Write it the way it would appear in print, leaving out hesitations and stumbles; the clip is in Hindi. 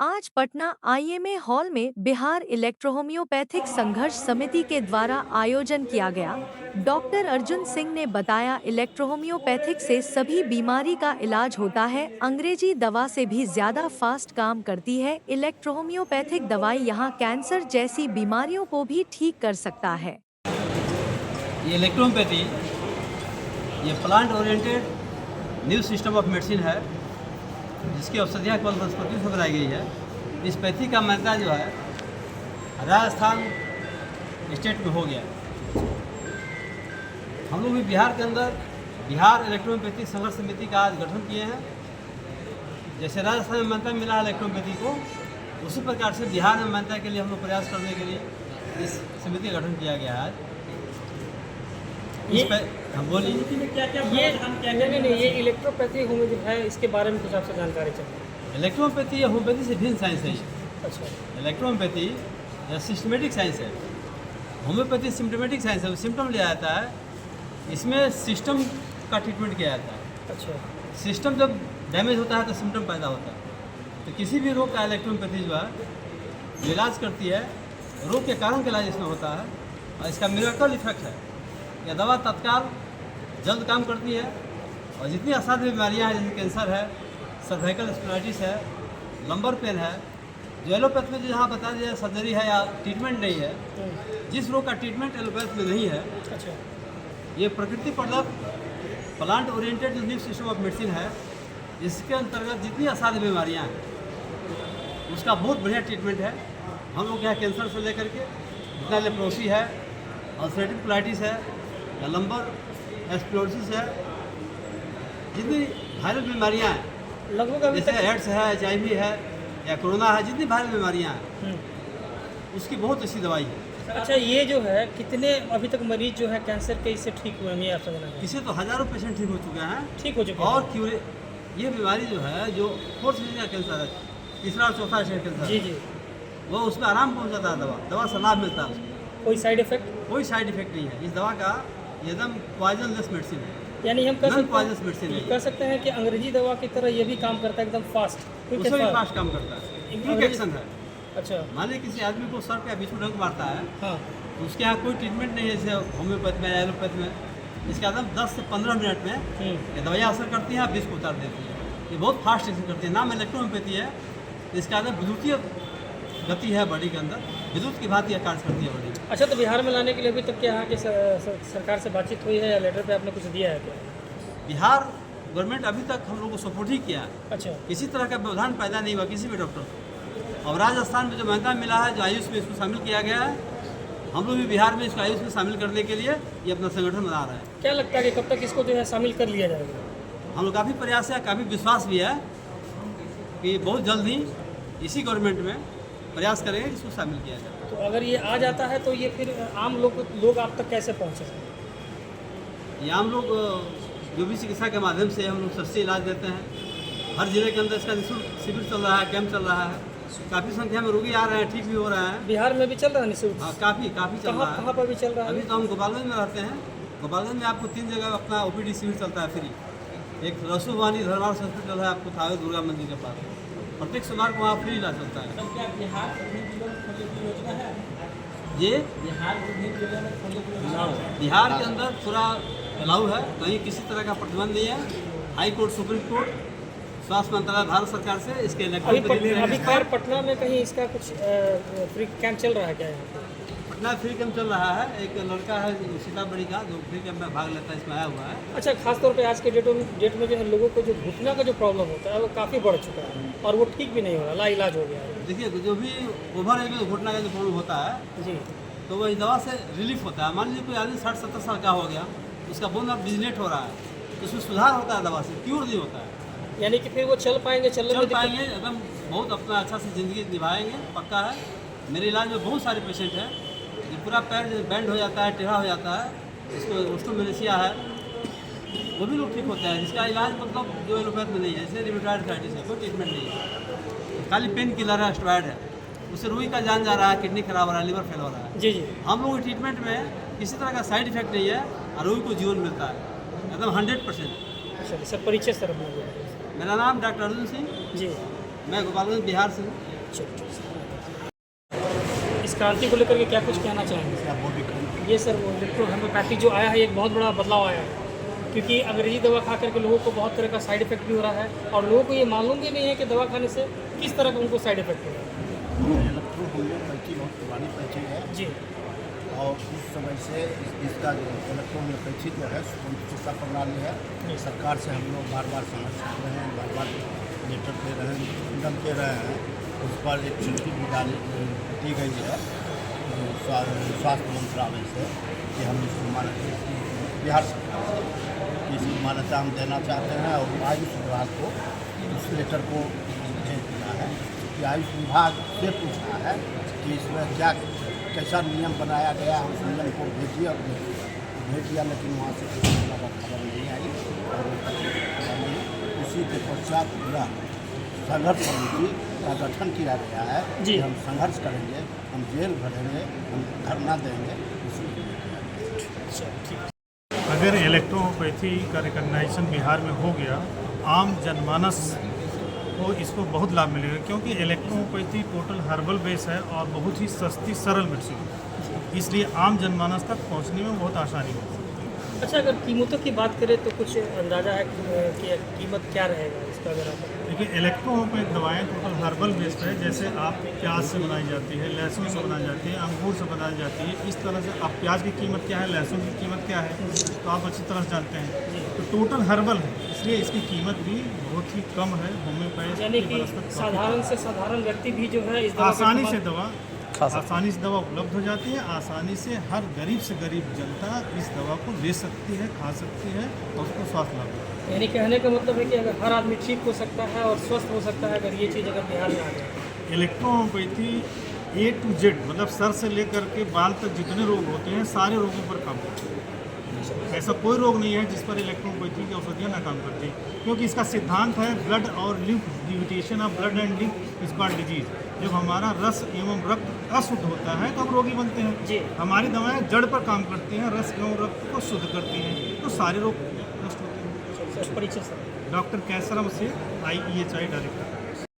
आज पटना आईएमए हॉल में बिहार इलेक्ट्रोहोम्योपैथिक संघर्ष समिति के द्वारा आयोजन किया गया। डॉक्टर अर्जुन सिंह ने बताया, इलेक्ट्रोहोम्योपैथिक से सभी बीमारी का इलाज होता है, अंग्रेजी दवा से भी ज्यादा फास्ट काम करती है। इलेक्ट्रोहोम्योपैथिक दवाई यहाँ कैंसर जैसी बीमारियों को भी ठीक कर सकता है। ये इलेक्ट्रोहोम्योपैथी ये plant oriented new system of medicine है, जिसकी औषधियाँ केवल वनस्पति से बनाई गई है। इस पैथी का मान्यता जो है राजस्थान स्टेट में हो गया। हम लोग भी बिहार के अंदर बिहार इलेक्ट्रोहोम्योपैथिक संघर्ष समिति का आज गठन किए हैं। जैसे राजस्थान में मान्यता मिला है इलेक्ट्रोहोम्योपैथी को, उसी प्रकार से बिहार में मान्यता के लिए हम लोग प्रयास करने के लिए इस समिति का गठन किया गया है। हम बोलिए क्या ये हम क्या नहीं ये इलेक्ट्रोपैथी होम्योपैथी है, इसके बारे में कुछ आपसे जानकारी चाहिए। इलेक्ट्रोहोम्योपैथी या होम्योपैथी से भिन्न साइंस है। अच्छा, इलेक्ट्रोहोम्योपैथी या सिस्टमेटिक साइंस है, होम्योपैथी सिम्टोमेटिक साइंस है। सिम्टम लिया जाता है, इसमें सिस्टम का ट्रीटमेंट किया जाता है। अच्छा, सिस्टम जब डैमेज होता है तो सिम्टम पैदा होता है। तो किसी भी रोग का इलेक्ट्रोहोम्योपैथी जो है इलाज करती है, रोग के कारण का इलाज इसमें होता है और इसका मिरेकल इफेक्ट है। यह दवा तत्काल जल्द काम करती है और जितनी असाध्य बीमारियां हैं, जैसे कैंसर है, सर्वाइकल स्क्लेरोसिस है, लंबर पेन है, जो एलोपैथ में जो जहाँ बता दिया सर्जरी है या ट्रीटमेंट नहीं है, जिस रोग का ट्रीटमेंट एलोपैथ में नहीं है, अच्छा, ये प्रकृति प्रदत्त plant oriented new system of medicine है। इसके अंतर्गत जितनी असाध्य बीमारियाँ हैं उसका बहुत बढ़िया ट्रीटमेंट है। हम लोग यहाँ कैंसर से लेकर के जितना लेप्रोसी है, अल्सरेटिव कोलाइटिस है या लंबर स्क्लेरोसिस है, जितनी वायरल बीमारियाँ हैं, लगभग अभी जैसे तक एड्स है, HIV है या कोरोना है, जितनी वायरल बीमारियाँ हैं उसकी बहुत अच्छी दवाई है। अच्छा, ये जो है कितने अभी तक मरीज जो है कैंसर के इससे ठीक हुए हैं, ये आप समझना है? इससे तो हज़ारों पेशेंट ठीक हो चुके हैं, ठीक हो चुके हैं और क्यों ये बीमारी जो है जो फोर्थ स्टेज का कैंसर है, तीसरा और चौथा स्टेज कैंसर, जी जी, वो उसमें आराम पहुँच जाता है। दवा से लाभ मिलता है उसको, कोई साइड इफेक्ट? कोई साइड इफेक्ट नहीं है। इस दवा का एकदम पॉइजनलेस मेडिसिन है, यानी हम नॉन पॉइजनस मेडिसिन है। कह सकते हैं कि अंग्रेजी दवा की तरह ये भी काम करता है, एकदम फास्ट, उससे भी फास्ट काम करता है, क्विक एक्शन है। अच्छा, मान लीजिए किसी आदमी को सर पे बीच में डंक मारता है, हाँ, तो उसके यहाँ कोई ट्रीटमेंट नहीं है, जैसे होम्योपैथ में या एलोपैथ में। इसके एकदम 10 से 15 मिनट में ये दवाइयाँ असर करती हैं, आप बीच को उतार देती है। ये बहुत फास्ट एक्शन करती है। नाम इलेक्ट्रोहोम्योपैथी है, इसका अंदर विद्युतीय गति है, बॉडी के अंदर विद्युत की भांति कार्य करती है बॉडी। अच्छा, तो बिहार में लाने के लिए अभी तक क्या यहाँ की सरकार से बातचीत हुई है या लेटर पे आपने कुछ दिया है क्या? बिहार गवर्नमेंट अभी तक हम लोग को सपोर्ट ही किया है। अच्छा, किसी तरह का व्यवधान पैदा नहीं हुआ किसी भी डॉक्टर को। और राजस्थान में जो मान्यता मिला है, जो आयुष में इसको शामिल किया गया है, हम लोग भी बिहार में इसको आयुष में शामिल करने के लिए ये अपना संगठन बना रहे हैं। क्या लगता है कि कब तक इसको जो है शामिल कर लिया जाएगा? हम लोग काफ़ी प्रयास है, काफ़ी विश्वास भी है कि बहुत जल्द ही इसी गवर्नमेंट में प्रयास करेंगे कि इसको शामिल किया जाए। तो अगर ये आ जाता है तो ये फिर आम लोग आप तक कैसे पहुँचे? ये हम लोग जो भी चिकित्सा के माध्यम से हम लोग सस्ते इलाज देते हैं। हर जिले के अंदर इसका निःशुल्क शिविर चल रहा है, कैंप चल रहा है। काफ़ी संख्या में रोगी आ रहे हैं, ठीक भी हो रहे हैं। बिहार में भी चल रहा है निःशुल्क? हाँ, काफ़ी चल रहा है। कहाँ पर भी चल रहा है? अभी तो हम गोपालगंज में रहते हैं। गोपालगंज में आपको 3 जगह अपना OPD शिविर चलता है फ्री। एक रसू वानी धर्मार्थ हॉस्पिटल है आपको थावे दुर्गा मंदिर के पास, प्रत्येक सोमवार को वहाँ फ्री इलाज चलता है। क्या बिहार योजना है? ये बिहार बिहार के अंदर पूरा अलाउ है, कहीं किसी तरह का प्रतिबंध नहीं है। हाई कोर्ट, सुप्रीम कोर्ट, स्वास्थ्य मंत्रालय भारत सरकार से इसके अभी खैर पटना में कहीं इसका कुछ फ्री कैंप चल रहा है क्या? यहाँ पटना फ्री कैंप चल रहा है। एक लड़का है सीतामढ़ी का जो फ्री कैंप में भाग लेता है, इसमें आया हुआ है। अच्छा, खासतौर पे आज के डेट में जो है लोगों को जो घुटना का जो प्रॉब्लम होता है वो काफ़ी बढ़ चुका है और वो ठीक भी नहीं हो रहा, लाइलाज हो गया है। देखिए, जो भी ओवर एज में घुटना का जो प्रॉब्लम होता है जी, तो वही दवा से रिलीफ होता है। मान लीजिए कोई आदमी 60-70 साल का हो गया, उसका बोन अब डिजनेट हो रहा है, तो उसमें सुधार होता है, दवा से क्योर नहीं होता है। यानी कि फिर वो चल पाएंगे, चलने में पाएंगे, एकदम बहुत अपना अच्छा से ज़िंदगी निभाएंगे, पक्का है। मेरे इलाज में बहुत सारे पेशेंट हैं जो पूरा पैर बैंड हो जाता है, टेढ़ा हो जाता है, इसको ऑस्टियोमेलेशिया है, वो भी लोग ठीक होते हैं। जिसका इलाज मतलब जो एलोपैथ में नहीं है, जैसे रिमेटॉइड आर्थराइटिस है, कोई ट्रीटमेंट नहीं है, खाली पेन किलर है, स्टेरॉइड है, उससे रुई का जान जा रहा है, किडनी खराब हो रहा है, लिवर फेल हो रहा है। जी जी, हम लोग के ट्रीटमेंट में किसी तरह का साइड इफेक्ट नहीं है और रोगी को जीवन मिलता है एकदम 100%। अच्छा सर, परिचय सर अपना। मेरा नाम डॉक्टर अर्जुन सिंह, जी, मैं गोपालगंज बिहार से हूँ। इस क्रांति को लेकर के क्या कुछ कहना चाहेंगे? ये सर वो इलेक्ट्रो होम्योपैथी जो आया है एक बहुत बड़ा बदलाव आया है, क्योंकि अंग्रेजी दवा खा करके लोगों को बहुत तरह का साइड इफेक्ट भी हो रहा है और लोगों को ये मालूम भी नहीं है कि दवा खाने से किस तरह का उनको साइड इफेक्ट हो रहा है। इलेक्ट्रो होम्योपैथी बहुत पुरानी पैथी है जी और उस समय से इसका जो इलेक्ट्रो होम्योपैथी जो है चिकित्सा प्रणाली है, सरकार से हम लोग बार बार संघर्ष कर रहे हैं, बार बार लेटर दे रहे हैं, निवेदन दे रहे हैं। उस पर एक चिट्ठी भी दी गई है स्वास्थ्य मंत्रालय से कि हम इसको बिहार सरकार से कि इसकी मान्यता हम देना चाहते हैं और आयुष विभाग को उस लेटर को भेज दिया है कि आयुष विभाग से पूछा है कि इसमें क्या कैसा नियम बनाया गया है, उस नियम को भेजिए और भेज दिया, लेकिन वहाँ से किसी तरह का खबर नहीं आई और उसी के पश्चात पूरा संघर्ष समिति का गठन किया गया है कि हम संघर्ष करेंगे, हम जेल भरेंगे, हम धरना देंगे, उसी के लिए किया गया। अगर इलेक्ट्रोपैथी का रिकग्नाइजेशन बिहार में हो गया, आम जनमानस को इसको बहुत लाभ मिलेगा, क्योंकि इलेक्ट्रोपैथी टोटल हर्बल बेस है और बहुत ही सस्ती सरल मेडिसिन, इसलिए आम जनमानस तक पहुंचने में बहुत आसानी होगी। अच्छा, अगर कीमतों की बात करें तो कुछ अंदाज़ा है कि कीमत क्या रहेगा इसका? अगर आप देखिए, इलेक्ट्रोपैथी दवाएं टोटल हर्बल बेस्ड है, जैसे आप प्याज से बनाई जाती है, लहसुन से बनाई जाती है, अंगूर से बनाई जाती है, इस तरह से। अब प्याज की कीमत क्या है, लहसुन की कीमत क्या है, तो आप अच्छी तरह से जानते हैं। तो टोटल हर्बल है, इसलिए इसकी कीमत भी बहुत ही कम है। होम्योपैथी यानी कि साधारण से साधारण व्यक्ति भी जो है इस आसानी से दवा उपलब्ध हो जाती है, आसानी से हर गरीब से गरीब जनता इस दवा को ले सकती है, खा सकती है और उसको स्वास्थ्य लाभ होता है। यानी कहने का मतलब है कि अगर हर आदमी ठीक हो सकता है और स्वस्थ हो सकता है अगर ये चीज़ अगर बिहार में आ जाए। इलेक्ट्रोपैथी A to Z मतलब सर से लेकर के बाल तक जितने रोग होते हैं सारे रोगों पर काम करती है। ऐसा कोई रोग नहीं है जिस पर इलेक्ट्रोपैथी की औषधियाँ ना काम करती, क्योंकि इसका सिद्धांत है ब्लड और lymph deviation of blood and lymph is called disease. जब हमारा रस एवं रक्त अशुद्ध होता है तो हम रोगी बनते हैं। जी। हमारी दवाएं जड़ पर काम करती हैं, रस एवं रक्त को शुद्ध करती हैं, तो सारे रोग नष्ट होते हैं। परिचय सर। डॉक्टर कैसरम से IEHI डायरेक्टर।